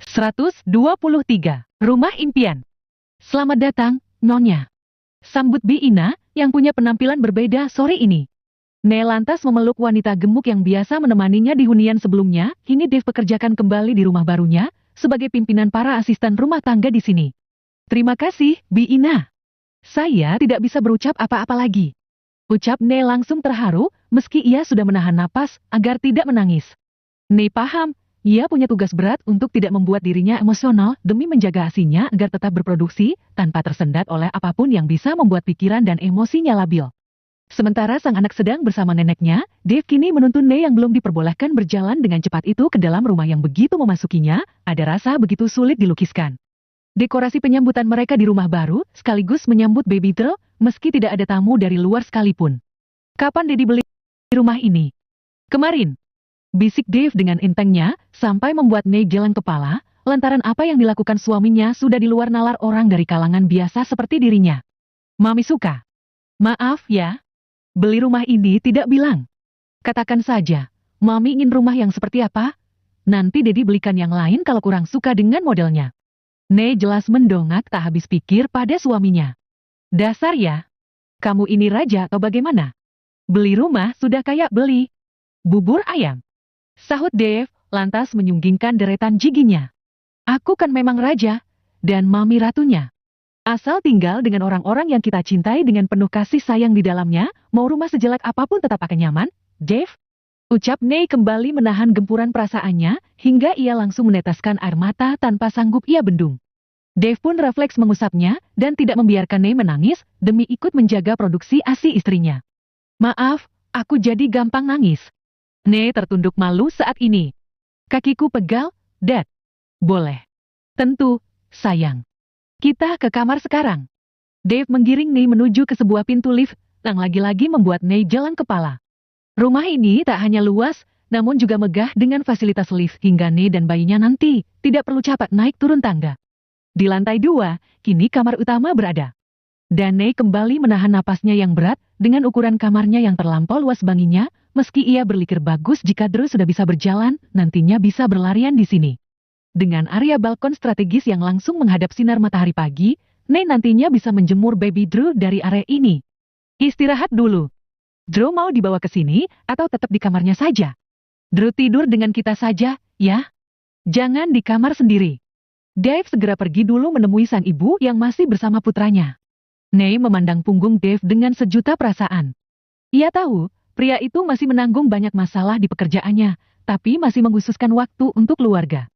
123. Rumah Impian. Selamat datang, Nyonya. Sambut Bi Ina, yang punya penampilan berbeda sore ini. Ne lantas memeluk wanita gemuk yang biasa menemaninya di hunian sebelumnya. Kini Dave pekerjakan kembali di rumah barunya, sebagai pimpinan para asisten rumah tangga di sini. Terima kasih, Bi Ina. Saya tidak bisa berucap apa-apa lagi. Ucap Ne langsung terharu, meski ia sudah menahan napas, agar tidak menangis. Ne paham. Ia punya tugas berat untuk tidak membuat dirinya emosional demi menjaga asinya agar tetap berproduksi tanpa tersendat oleh apapun yang bisa membuat pikiran dan emosinya labil. Sementara sang anak sedang bersama neneknya, Dave kini menuntun Ne yang belum diperbolehkan berjalan dengan cepat itu ke dalam rumah yang begitu memasukinya, ada rasa begitu sulit dilukiskan. Dekorasi penyambutan mereka di rumah baru sekaligus menyambut baby girl meski tidak ada tamu dari luar sekalipun. Kapan Daddy beli rumah ini? Kemarin. Bisik Dave dengan entengnya, sampai membuat Ne geleng kepala, lantaran apa yang dilakukan suaminya sudah di luar nalar orang dari kalangan biasa seperti dirinya. Mami suka. Maaf ya. Beli rumah ini tidak bilang. Katakan saja, Mami ingin rumah yang seperti apa? Nanti Daddy belikan yang lain kalau kurang suka dengan modelnya. Ne jelas mendongak tak habis pikir pada suaminya. Dasar ya. Kamu ini raja atau bagaimana? Beli rumah sudah kayak beli bubur ayam. Sahut Dave, lantas menyunggingkan deretan giginya. Aku kan memang raja, dan Mami ratunya. Asal tinggal dengan orang-orang yang kita cintai dengan penuh kasih sayang di dalamnya, mau rumah sejelek apapun tetap akan nyaman, Dave. Ucap Ne kembali menahan gempuran perasaannya, hingga ia langsung meneteskan air mata tanpa sanggup ia bendung. Dave pun refleks mengusapnya, dan tidak membiarkan Ne menangis, demi ikut menjaga produksi ASI istrinya. Maaf, aku jadi gampang nangis. Ne tertunduk malu saat ini. Kakiku pegal, Dad. Boleh. Tentu, sayang. Kita ke kamar sekarang. Dave menggiring Ne menuju ke sebuah pintu lift, yang lagi-lagi membuat Ne jalan kepala. Rumah ini tak hanya luas, namun juga megah dengan fasilitas lift hingga Ne dan bayinya nanti tidak perlu capek naik turun tangga. Di lantai 2, kini kamar utama berada. Dan Ne kembali menahan napasnya yang berat dengan ukuran kamarnya yang terlampau luas banginya. Meski ia berpikir bagus jika Drew sudah bisa berjalan, nantinya bisa berlarian di sini. Dengan area balkon strategis yang langsung menghadap sinar matahari pagi, Ne nantinya bisa menjemur baby Drew dari area ini. Istirahat dulu. Drew mau dibawa ke sini atau tetap di kamarnya saja? Drew tidur dengan kita saja, ya? Jangan di kamar sendiri. Dave segera pergi dulu menemui sang ibu yang masih bersama putranya. Ne memandang punggung Dave dengan sejuta perasaan. Ia tahu, pria itu masih menanggung banyak masalah di pekerjaannya, tapi masih mengkhususkan waktu untuk keluarga.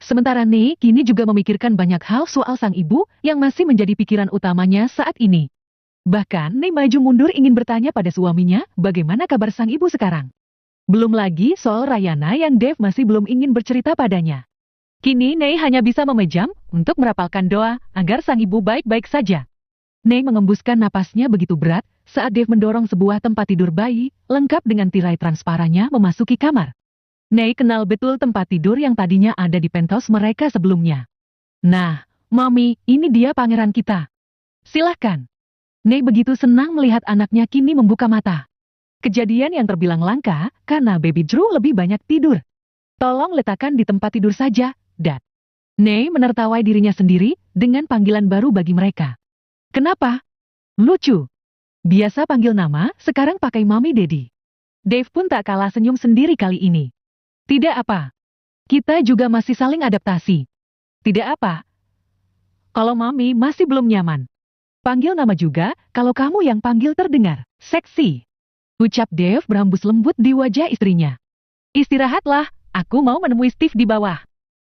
Sementara Ne kini juga memikirkan banyak hal soal sang ibu yang masih menjadi pikiran utamanya saat ini. Bahkan Ne maju mundur ingin bertanya pada suaminya bagaimana kabar sang ibu sekarang. Belum lagi soal Rayana yang Dave masih belum ingin bercerita padanya. Kini Ne hanya bisa memejam untuk merapalkan doa agar sang ibu baik-baik saja. Ne mengembuskan napasnya begitu berat saat Dave mendorong sebuah tempat tidur bayi, lengkap dengan tirai transparannya memasuki kamar. Ne kenal betul tempat tidur yang tadinya ada di penthouse mereka sebelumnya. Nah, Mami, ini dia pangeran kita. Silahkan. Ne begitu senang melihat anaknya kini membuka mata. Kejadian yang terbilang langka, karena baby Drew lebih banyak tidur. Tolong letakkan di tempat tidur saja, Dad. Ne menertawai dirinya sendiri dengan panggilan baru bagi mereka. Kenapa? Lucu. Biasa panggil nama, sekarang pakai Mami Daddy. Dave pun tak kalah senyum sendiri kali ini. Tidak apa. Kita juga masih saling adaptasi. Tidak apa. Kalau Mami masih belum nyaman. Panggil nama juga, kalau kamu yang panggil terdengar seksi. Ucap Dave berhembus lembut di wajah istrinya. Istirahatlah, aku mau menemui Steve di bawah.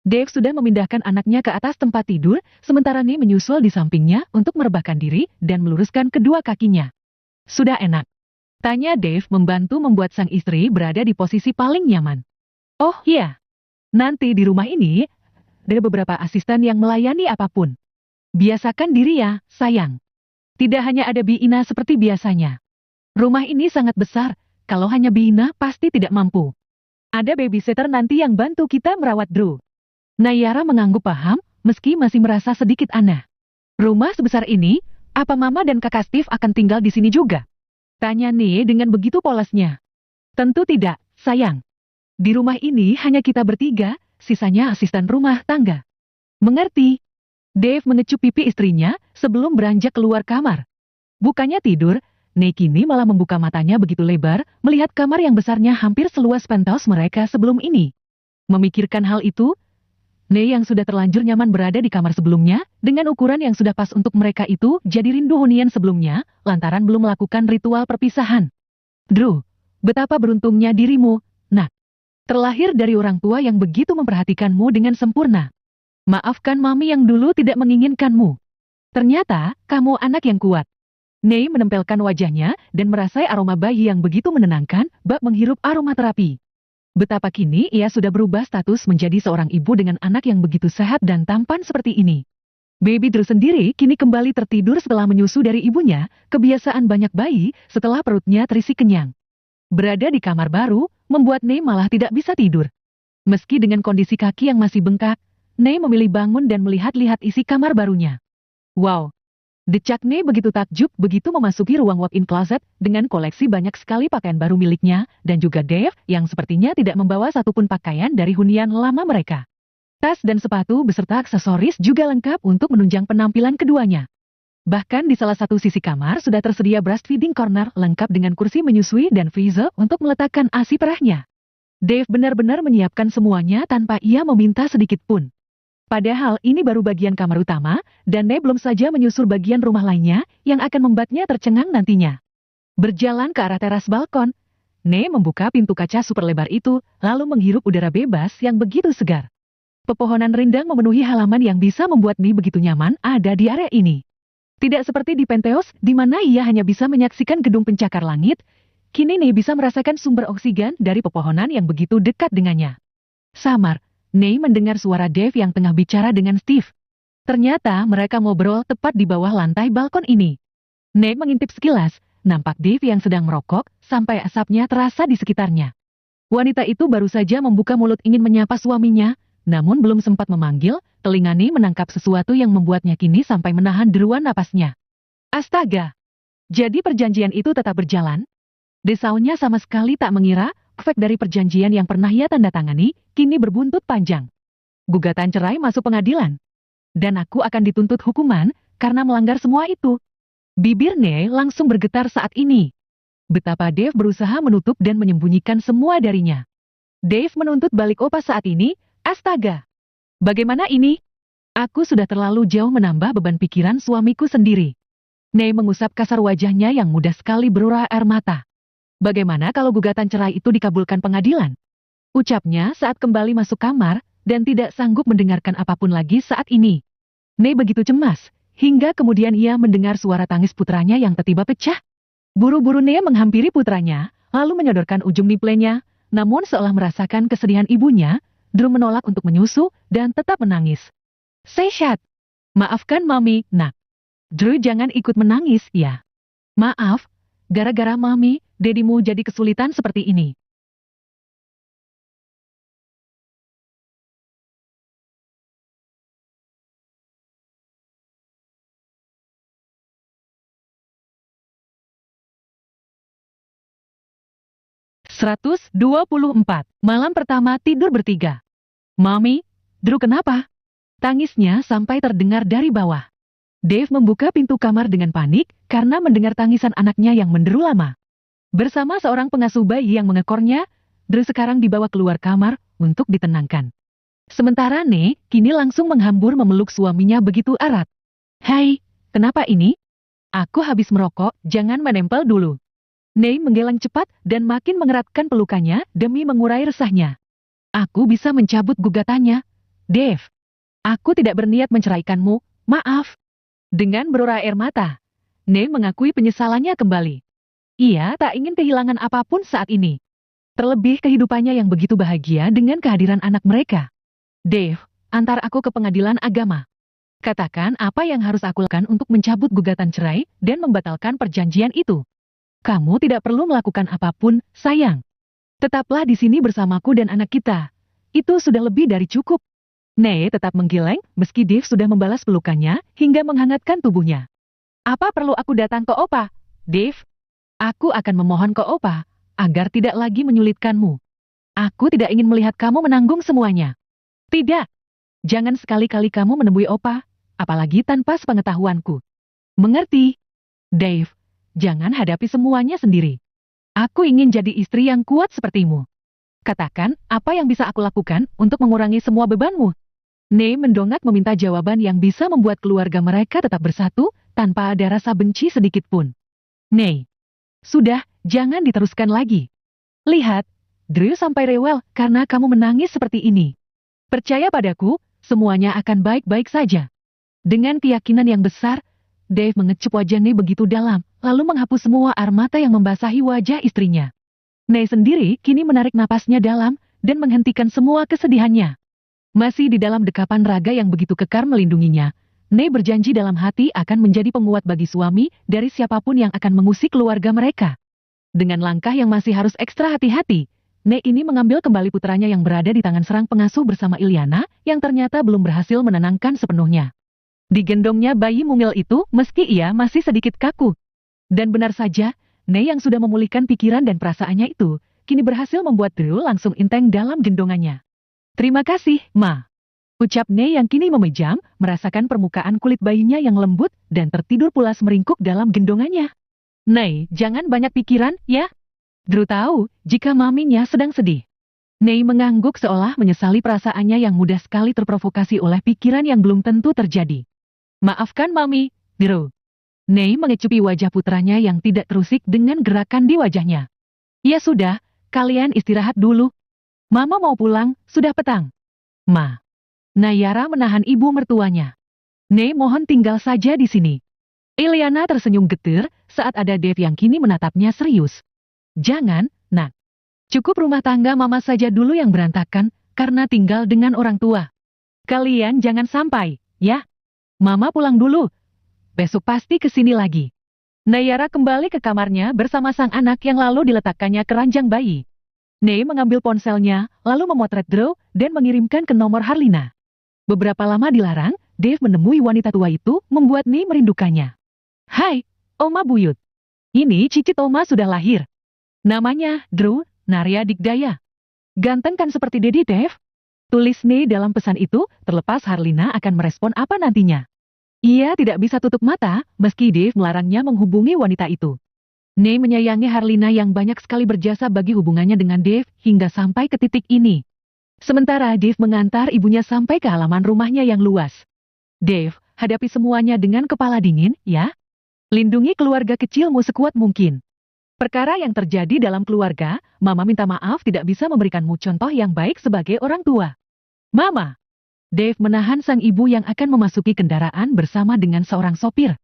Dave sudah memindahkan anaknya ke atas tempat tidur, sementara Ne menyusul di sampingnya untuk merebahkan diri dan meluruskan kedua kakinya. Sudah enak? Tanya Dave membantu membuat sang istri berada di posisi paling nyaman. Oh iya, nanti di rumah ini ada beberapa asisten yang melayani apapun. Biasakan diri ya, sayang. Tidak hanya ada Bi Ina seperti biasanya. Rumah ini sangat besar, kalau hanya Bi Ina pasti tidak mampu. Ada babysitter nanti yang bantu kita merawat Drew. Nayara mengangguk paham, meski masih merasa sedikit aneh. Rumah sebesar ini, apa Mama dan Kakak Steve akan tinggal di sini juga? Tanya Ne dengan begitu polosnya. Tentu tidak, sayang. Di rumah ini hanya kita bertiga, sisanya asisten rumah tangga. Mengerti? Dave mengecup pipi istrinya sebelum beranjak keluar kamar. Bukannya tidur, Nei kini malah membuka matanya begitu lebar, melihat kamar yang besarnya hampir seluas penthouse mereka sebelum ini. Memikirkan hal itu, Nei yang sudah terlanjur nyaman berada di kamar sebelumnya, dengan ukuran yang sudah pas untuk mereka itu, jadi rindu hunian sebelumnya, lantaran belum melakukan ritual perpisahan. Drew, betapa beruntungnya dirimu, nak. Terlahir dari orang tua yang begitu memperhatikanmu dengan sempurna. Maafkan mami yang dulu tidak menginginkanmu. Ternyata, kamu anak yang kuat. Nei menempelkan wajahnya dan merasai aroma bayi yang begitu menenangkan, bak menghirup aroma terapi. Betapa kini ia sudah berubah status menjadi seorang ibu dengan anak yang begitu sehat dan tampan seperti ini. Baby Drew sendiri kini kembali tertidur setelah menyusu dari ibunya, kebiasaan banyak bayi setelah perutnya terisi kenyang. Berada di kamar baru, membuat Nei malah tidak bisa tidur. Meski dengan kondisi kaki yang masih bengkak, Nei memilih bangun dan melihat-lihat isi kamar barunya. Wow! Decak Nei begitu takjub begitu memasuki ruang walk-in closet dengan koleksi banyak sekali pakaian baru miliknya dan juga Dave yang sepertinya tidak membawa satupun pakaian dari hunian lama mereka. Tas dan sepatu beserta aksesoris juga lengkap untuk menunjang penampilan keduanya. Bahkan di salah satu sisi kamar sudah tersedia breastfeeding corner lengkap dengan kursi menyusui dan freezer untuk meletakkan ASI perahnya. Dave benar-benar menyiapkan semuanya tanpa ia meminta sedikit pun. Padahal ini baru bagian kamar utama, dan Nei belum saja menyusur bagian rumah lainnya yang akan membuatnya tercengang nantinya. Berjalan ke arah teras balkon, Nei membuka pintu kaca super lebar itu, lalu menghirup udara bebas yang begitu segar. Pepohonan rindang memenuhi halaman yang bisa membuat Nei begitu nyaman ada di area ini. Tidak seperti di penthouse, di mana ia hanya bisa menyaksikan gedung pencakar langit, kini Nei bisa merasakan sumber oksigen dari pepohonan yang begitu dekat dengannya. Samar, Nei mendengar suara Dave yang tengah bicara dengan Steve. Ternyata mereka ngobrol tepat di bawah lantai balkon ini. Nei mengintip sekilas, nampak Dave yang sedang merokok, sampai asapnya terasa di sekitarnya. Wanita itu baru saja membuka mulut ingin menyapa suaminya, namun belum sempat memanggil, telinga Nei menangkap sesuatu yang membuatnya kini sampai menahan deruan napasnya. Astaga! Jadi perjanjian itu tetap berjalan? Desaunya sama sekali tak mengira, efek dari perjanjian yang pernah ia tanda tangani, kini berbuntut panjang. Gugatan cerai masuk pengadilan. Dan aku akan dituntut hukuman, karena melanggar semua itu. Bibir Nei langsung bergetar saat ini. Betapa Dave berusaha menutup dan menyembunyikan semua darinya. Dave menuntut balik opa saat ini, astaga. Bagaimana ini? Aku sudah terlalu jauh menambah beban pikiran suamiku sendiri. Nei mengusap kasar wajahnya yang mudah sekali berurai air mata. Bagaimana kalau gugatan cerai itu dikabulkan pengadilan? Ucapnya saat kembali masuk kamar, dan tidak sanggup mendengarkan apapun lagi saat ini. Nei begitu cemas, hingga kemudian ia mendengar suara tangis putranya yang tiba-tiba pecah. Buru-buru Nei menghampiri putranya, lalu menyodorkan ujung niplenya, namun seolah merasakan kesedihan ibunya, Drew menolak untuk menyusu, dan tetap menangis. Seshat! Maafkan mami, nak. Drew jangan ikut menangis, ya. Maaf, gara-gara mami, dedimu jadi kesulitan seperti ini. (124) Malam pertama tidur bertiga. Mami, Drew kenapa? Tangisnya sampai terdengar dari bawah. Dave membuka pintu kamar dengan panik karena mendengar tangisan anaknya yang menderu lama. Bersama seorang pengasuh bayi yang mengekornya, Drew sekarang dibawa keluar kamar untuk ditenangkan. Sementara Nei kini langsung menghambur memeluk suaminya begitu erat. Hai, kenapa ini? Aku habis merokok, jangan menempel dulu. Nei menggeleng cepat dan makin mengeratkan pelukannya demi mengurai resahnya. Aku bisa mencabut gugatannya. Dave, aku tidak berniat menceraikanmu, maaf. Dengan berurai air mata, Nei mengakui penyesalannya kembali. Ia tak ingin kehilangan apapun saat ini. Terlebih kehidupannya yang begitu bahagia dengan kehadiran anak mereka. Dave, antar aku ke pengadilan agama. Katakan apa yang harus aku lakukan untuk mencabut gugatan cerai dan membatalkan perjanjian itu. Kamu tidak perlu melakukan apapun, sayang. Tetaplah di sini bersamaku dan anak kita. Itu sudah lebih dari cukup. Nei tetap menggeleng meski Dave sudah membalas pelukannya hingga menghangatkan tubuhnya. Apa perlu aku datang ke Opa, Dave? Aku akan memohon ke Opa, agar tidak lagi menyulitkanmu. Aku tidak ingin melihat kamu menanggung semuanya. Tidak. Jangan sekali-kali kamu menemui Opa, apalagi tanpa sepengetahuanku. Mengerti? Dave, jangan hadapi semuanya sendiri. Aku ingin jadi istri yang kuat sepertimu. Katakan, apa yang bisa aku lakukan untuk mengurangi semua bebanmu? Nei mendongak meminta jawaban yang bisa membuat keluarga mereka tetap bersatu, tanpa ada rasa benci sedikit pun. Nei, sudah, jangan diteruskan lagi. Lihat, Drew sampai rewel karena kamu menangis seperti ini. Percaya padaku, semuanya akan baik-baik saja. Dengan keyakinan yang besar, Dave mengecup wajah Nei begitu dalam, lalu menghapus semua air mata yang membasahi wajah istrinya. Nei sendiri kini menarik napasnya dalam, dan menghentikan semua kesedihannya. Masih di dalam dekapan raga yang begitu kekar melindunginya, Nei berjanji dalam hati akan menjadi penguat bagi suami dari siapapun yang akan mengusik keluarga mereka. Dengan langkah yang masih harus ekstra hati-hati, Nei ini mengambil kembali putranya yang berada di tangan serang pengasuh bersama Ilyana, yang ternyata belum berhasil menenangkan sepenuhnya. Digendongnya bayi mungil itu meski ia masih sedikit kaku. Dan benar saja, Nei yang sudah memulihkan pikiran dan perasaannya itu, kini berhasil membuat Drew langsung inteng dalam gendongannya. Terima kasih, Ma. Ucap Nei yang kini memejam, merasakan permukaan kulit bayinya yang lembut dan tertidur pulas meringkuk dalam gendongannya. Nei, jangan banyak pikiran, ya. Drew tahu jika maminya sedang sedih. Nei mengangguk seolah menyesali perasaannya yang mudah sekali terprovokasi oleh pikiran yang belum tentu terjadi. Maafkan Mami, Drew. Nei mengecupi wajah putranya yang tidak terusik dengan gerakan di wajahnya. Ya sudah, kalian istirahat dulu. Mama mau pulang, sudah petang. Ma. Nayara menahan ibu mertuanya. Nei mohon tinggal saja di sini. Ilyana tersenyum getir saat ada Dave yang kini menatapnya serius. Jangan, Nak. Cukup rumah tangga Mama saja dulu yang berantakan karena tinggal dengan orang tua. Kalian jangan sampai, ya. Mama pulang dulu. Besok pasti kesini lagi. Nayara kembali ke kamarnya bersama sang anak yang lalu diletakkannya ke ranjang bayi. Nei mengambil ponselnya, lalu memotret Drew dan mengirimkan ke nomor Harlina. Beberapa lama dilarang, Dave menemui wanita tua itu membuat Nei merindukannya. Hai, Oma Buyut. Ini cicit Oma sudah lahir. Namanya Drew Narya Digdaya. Ganteng kan seperti Dedi Dave? Tulis Nei dalam pesan itu, terlepas Harlina akan merespon apa nantinya. Ia tidak bisa tutup mata, meski Dave melarangnya menghubungi wanita itu. Nei menyayangi Harlina yang banyak sekali berjasa bagi hubungannya dengan Dave hingga sampai ke titik ini. Sementara Dave mengantar ibunya sampai ke halaman rumahnya yang luas. Dave, hadapi semuanya dengan kepala dingin, ya. Lindungi keluarga kecilmu sekuat mungkin. Perkara yang terjadi dalam keluarga, Mama minta maaf tidak bisa memberikanmu contoh yang baik sebagai orang tua. Mama. Dave menahan sang ibu yang akan memasuki kendaraan bersama dengan seorang sopir.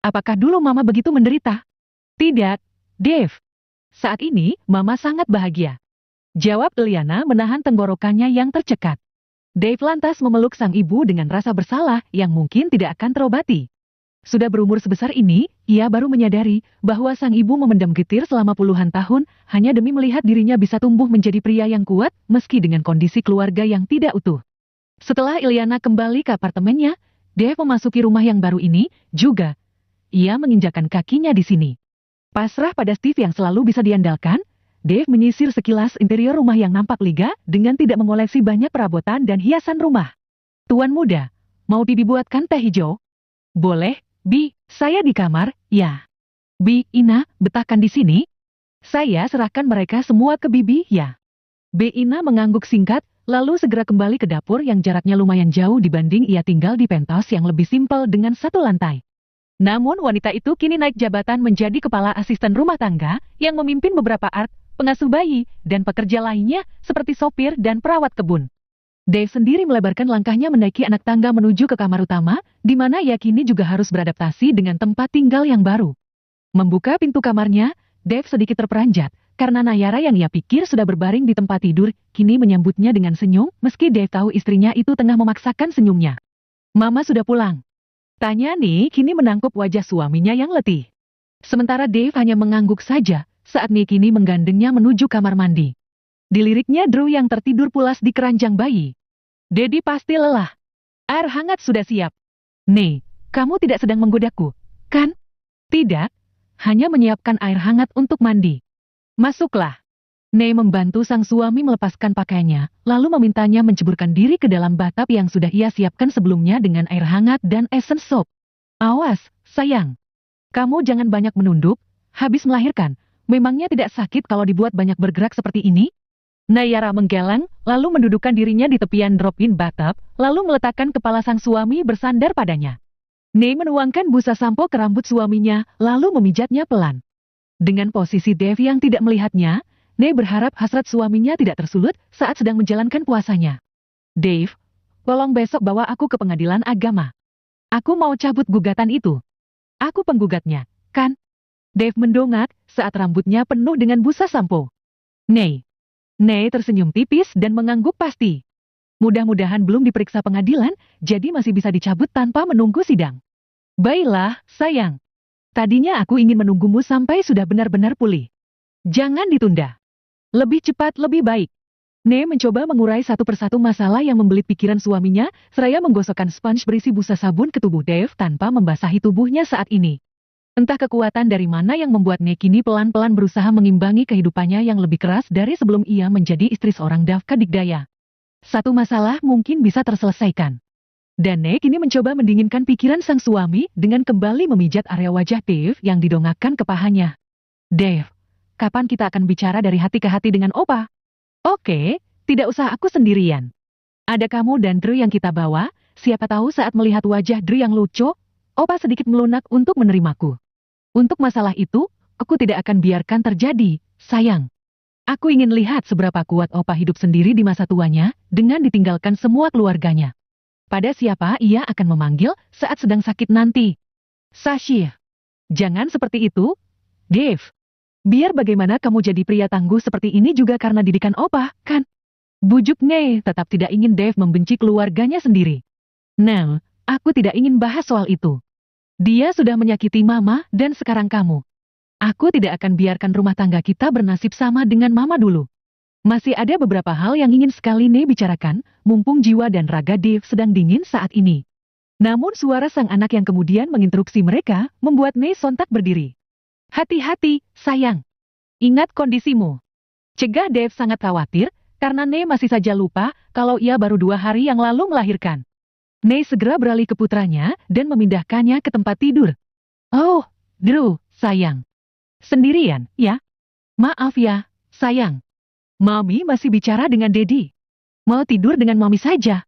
Apakah dulu Mama begitu menderita? Tidak, Dave. Saat ini, Mama sangat bahagia. Jawab Ilyana menahan tenggorokannya yang tercekat. Dave lantas memeluk sang ibu dengan rasa bersalah yang mungkin tidak akan terobati. Sudah berumur sebesar ini, ia baru menyadari bahwa sang ibu memendam getir selama puluhan tahun hanya demi melihat dirinya bisa tumbuh menjadi pria yang kuat meski dengan kondisi keluarga yang tidak utuh. Setelah Ilyana kembali ke apartemennya, Dave memasuki rumah yang baru ini juga. Ia menginjakan kakinya di sini. Pasrah pada Steve yang selalu bisa diandalkan, Dave menyisir sekilas interior rumah yang nampak lega dengan tidak mengoleksi banyak perabotan dan hiasan rumah. Tuan muda, mau Bibi buatkan teh hijau? Boleh, Bi, saya di kamar, ya. Bi, Ina, betahkan di sini. Saya serahkan mereka semua ke Bibi, ya. Bi Ina mengangguk singkat, lalu segera kembali ke dapur yang jaraknya lumayan jauh dibanding ia tinggal di penthouse yang lebih simpel dengan satu lantai. Namun wanita itu kini naik jabatan menjadi kepala asisten rumah tangga yang memimpin beberapa art, pengasuh bayi, dan pekerja lainnya seperti sopir dan perawat kebun. Dave sendiri melebarkan langkahnya menaiki anak tangga menuju ke kamar utama, di mana ia kini juga harus beradaptasi dengan tempat tinggal yang baru. Membuka pintu kamarnya, Dave sedikit terperanjat, karena Nayara yang ia pikir sudah berbaring di tempat tidur, kini menyambutnya dengan senyum, meski Dave tahu istrinya itu tengah memaksakan senyumnya. Mama sudah pulang. Tanya Nih kini menangkup wajah suaminya yang letih. Sementara Dave hanya mengangguk saja saat Nih kini menggandengnya menuju kamar mandi. Diliriknya Drew yang tertidur pulas di keranjang bayi. Dedi pasti lelah. Air hangat sudah siap. Nih, kamu tidak sedang menggodaku, kan? Tidak, hanya menyiapkan air hangat untuk mandi. Masuklah. Nei membantu sang suami melepaskan pakaiannya, lalu memintanya menceburkan diri ke dalam bathtub yang sudah ia siapkan sebelumnya dengan air hangat dan essence soap. Awas, sayang. Kamu jangan banyak menunduk, habis melahirkan. Memangnya tidak sakit kalau dibuat banyak bergerak seperti ini? Nayara menggeleng, lalu mendudukkan dirinya di tepian drop-in bathtub, lalu meletakkan kepala sang suami bersandar padanya. Nei menuangkan busa sampo ke rambut suaminya, lalu memijatnya pelan. Dengan posisi Dave yang tidak melihatnya, Nei berharap hasrat suaminya tidak tersulut saat sedang menjalankan puasanya. Dave, tolong besok bawa aku ke pengadilan agama. Aku mau cabut gugatan itu. Aku penggugatnya, kan? Dave mendongak saat rambutnya penuh dengan busa sampo. Nei tersenyum tipis dan mengangguk pasti. Mudah-mudahan belum diperiksa pengadilan, jadi masih bisa dicabut tanpa menunggu sidang. Baiklah, sayang. Tadinya aku ingin menunggumu sampai sudah benar-benar pulih. Jangan ditunda. Lebih cepat lebih baik. Nei mencoba mengurai satu persatu masalah yang membelit pikiran suaminya, seraya menggosokkan sponge berisi busa sabun ke tubuh Dave tanpa membasahi tubuhnya saat ini. Entah kekuatan dari mana yang membuat Nei kini pelan-pelan berusaha mengimbangi kehidupannya yang lebih keras dari sebelum ia menjadi istri seorang Dafka Digdaya. Satu masalah mungkin bisa terselesaikan. Dan Nei kini mencoba mendinginkan pikiran sang suami dengan kembali memijat area wajah Dave yang didongakkan ke pahanya. Dave, kapan kita akan bicara dari hati ke hati dengan Opa? Oke, tidak usah aku sendirian. Ada kamu dan Drew yang kita bawa, siapa tahu saat melihat wajah Drew yang lucu, Opa sedikit melunak untuk menerimaku. Untuk masalah itu, aku tidak akan biarkan terjadi, sayang. Aku ingin lihat seberapa kuat Opa hidup sendiri di masa tuanya, dengan ditinggalkan semua keluarganya. Pada siapa ia akan memanggil saat sedang sakit nanti? Sashi. Jangan seperti itu, Dave. Biar bagaimana kamu jadi pria tangguh seperti ini juga karena didikan Opa, kan? Bujuk Nei tetap tidak ingin Dave membenci keluarganya sendiri. Nah, aku tidak ingin bahas soal itu. Dia sudah menyakiti Mama dan sekarang kamu. Aku tidak akan biarkan rumah tangga kita bernasib sama dengan Mama dulu. Masih ada beberapa hal yang ingin sekali Nei bicarakan, mumpung jiwa dan raga Dave sedang dingin saat ini. Namun suara sang anak yang kemudian menginterupsi mereka, membuat Nei sontak berdiri. Hati-hati, sayang. Ingat kondisimu. Cegah Dave sangat khawatir, karena Nei masih saja lupa kalau ia baru 2 hari yang lalu melahirkan. Nei segera beralih ke putranya dan memindahkannya ke tempat tidur. Oh, Drew, sayang. Sendirian, ya? Maaf ya, sayang. Mami masih bicara dengan Daddy. Mau tidur dengan Mami saja.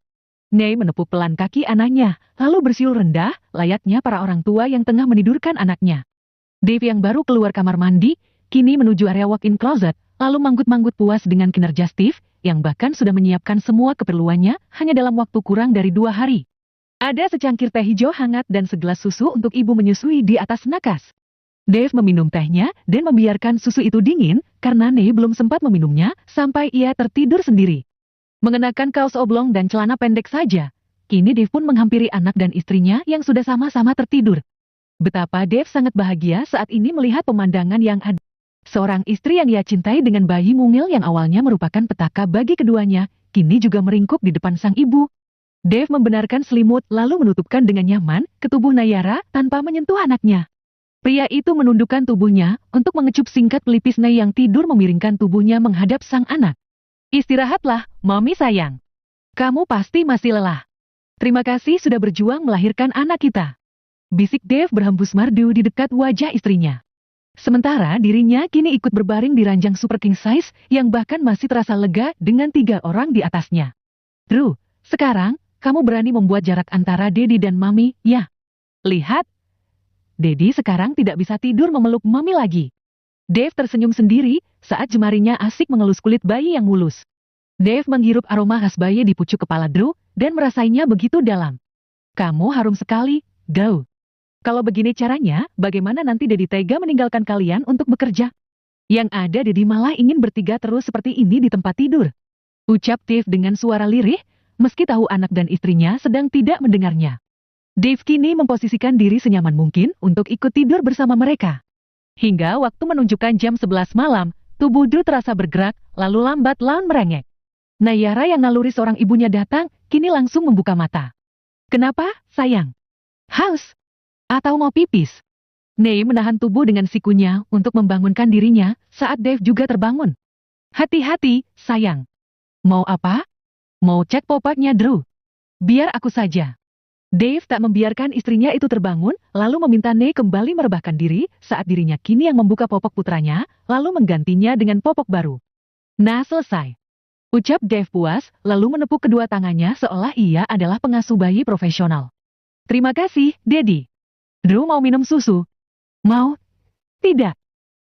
Nei menepuk pelan kaki anaknya, lalu bersiul rendah, layaknya para orang tua yang tengah menidurkan anaknya. Dave yang baru keluar kamar mandi, kini menuju area walk-in closet, lalu manggut-manggut puas dengan kinerja Steve, yang bahkan sudah menyiapkan semua keperluannya hanya dalam waktu kurang dari 2 hari. Ada secangkir teh hijau hangat dan segelas susu untuk ibu menyusui di atas nakas. Dave meminum tehnya dan membiarkan susu itu dingin karena Nei belum sempat meminumnya sampai ia tertidur sendiri. Mengenakan kaos oblong dan celana pendek saja, kini Dave pun menghampiri anak dan istrinya yang sudah sama-sama tertidur. Betapa Dave sangat bahagia saat ini melihat pemandangan yang ada. Seorang istri yang ia cintai dengan bayi mungil yang awalnya merupakan petaka bagi keduanya, kini juga meringkuk di depan sang ibu. Dave membenarkan selimut lalu menutupkan dengan nyaman ke tubuh Nayara tanpa menyentuh anaknya. Pria itu menundukkan tubuhnya untuk mengecup singkat pelipis Nei yang tidur memiringkan tubuhnya menghadap sang anak. Istirahatlah, Mami sayang. Kamu pasti masih lelah. Terima kasih sudah berjuang melahirkan anak kita. Bisik Dave berhembus merdu di dekat wajah istrinya. Sementara dirinya kini ikut berbaring di ranjang super king size yang bahkan masih terasa lega dengan 3 orang di atasnya. Drew, sekarang kamu berani membuat jarak antara Daddy dan Mami, ya? Lihat. Daddy sekarang tidak bisa tidur memeluk Mami lagi. Dave tersenyum sendiri saat jemarinya asik mengelus kulit bayi yang mulus. Dave menghirup aroma khas bayi di pucuk kepala Drew dan merasainya begitu dalam. Kamu harum sekali, Drew. Kalau begini caranya, bagaimana nanti Daddy tega meninggalkan kalian untuk bekerja? Yang ada Daddy malah ingin bertiga terus seperti ini di tempat tidur. Ucap Dave dengan suara lirih, meski tahu anak dan istrinya sedang tidak mendengarnya. Dave kini memposisikan diri senyaman mungkin untuk ikut tidur bersama mereka. Hingga waktu menunjukkan jam 11 malam, tubuh Drew terasa bergerak, lalu lambat laun merengek. Nayara yang naluri seorang ibunya datang, kini langsung membuka mata. Kenapa, sayang? Haus? Atau mau pipis? Nei menahan tubuh dengan sikunya untuk membangunkan dirinya saat Dave juga terbangun. Hati-hati, sayang. Mau apa? Mau cek popoknya Drew? Biar aku saja. Dave tak membiarkan istrinya itu terbangun, lalu meminta Ney kembali merebahkan diri saat dirinya kini yang membuka popok putranya, lalu menggantinya dengan popok baru. Nah, selesai. Ucap Dave puas, lalu menepuk kedua tangannya seolah ia adalah pengasuh bayi profesional. Terima kasih, Daddy. Drew mau minum susu. Mau? Tidak.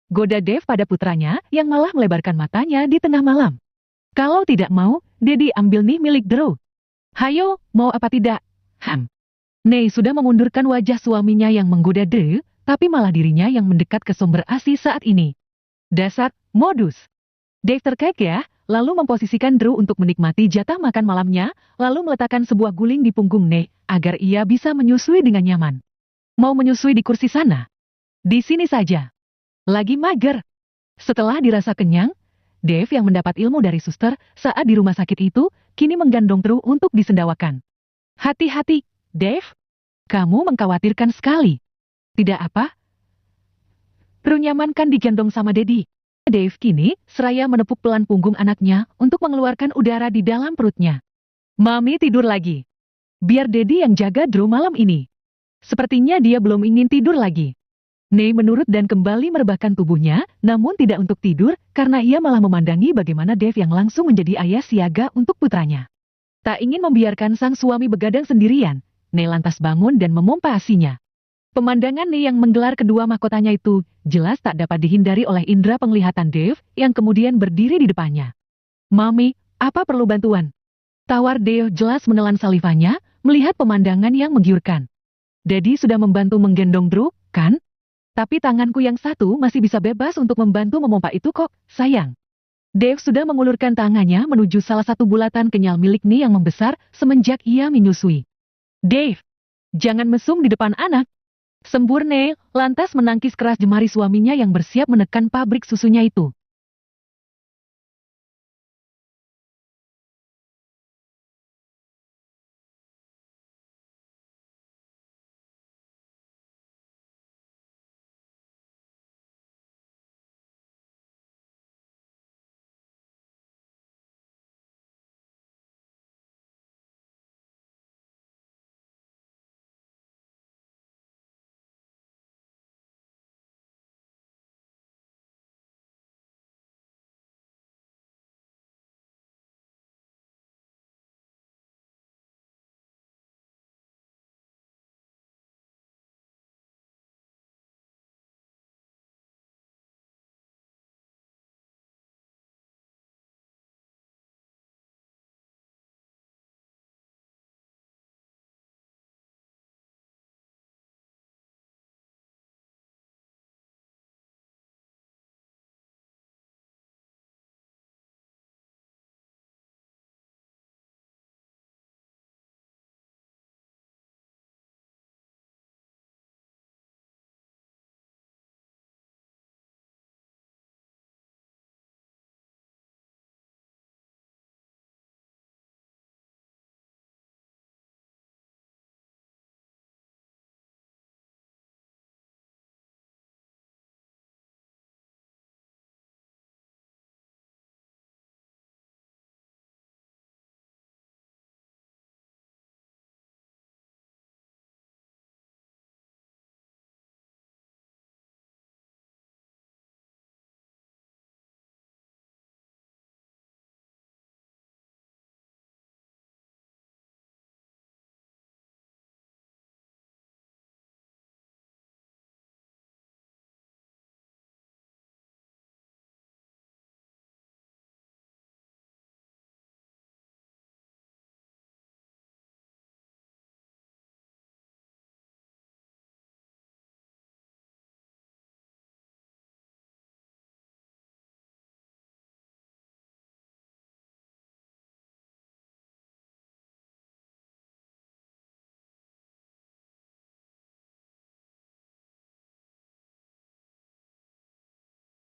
Goda Dave pada putranya yang malah melebarkan matanya di tengah malam. Kalau tidak mau, Daddy ambil nih milik Drew. Hayo, mau apa tidak? Ney sudah memundurkan wajah suaminya yang menggoda Drew, tapi malah dirinya yang mendekat ke sumber ASI saat ini. Dasar, modus. Dave terkekeh ya, lalu memposisikan Drew untuk menikmati jatah makan malamnya, lalu meletakkan sebuah guling di punggung Ney, agar ia bisa menyusui dengan nyaman. Mau menyusui di kursi sana? Di sini saja. Lagi mager. Setelah dirasa kenyang, Dave yang mendapat ilmu dari suster saat di rumah sakit itu, kini menggandong Drew untuk disendawakan. Hati-hati, Dave. Kamu mengkhawatirkan sekali. Tidak apa? Drew nyaman kan digendong sama Daddy. Dave kini seraya menepuk pelan punggung anaknya untuk mengeluarkan udara di dalam perutnya. Mami tidur lagi. Biar Daddy yang jaga Drew malam ini. Sepertinya dia belum ingin tidur lagi. Ney menurut dan kembali merebahkan tubuhnya, namun tidak untuk tidur, karena ia malah memandangi bagaimana Dave yang langsung menjadi ayah siaga untuk putranya. Tak ingin membiarkan sang suami begadang sendirian, Ney lantas bangun dan memompa asinya. Pemandangan Ney yang menggelar kedua mahkotanya itu, jelas tak dapat dihindari oleh indera penglihatan Dave, yang kemudian berdiri di depannya. Mami, apa perlu bantuan? Tawar Dave jelas menelan salivanya, melihat pemandangan yang menggiurkan. Daddy sudah membantu menggendong Drew, kan? Tapi tanganku yang satu masih bisa bebas untuk membantu memompa itu kok, sayang. Dave sudah mengulurkan tangannya menuju salah satu bulatan kenyal milik Ney yang membesar semenjak ia menyusui. Dave, jangan mesum di depan anak. Sembur Ney, lantas menangkis keras jemari suaminya yang bersiap menekan pabrik susunya itu.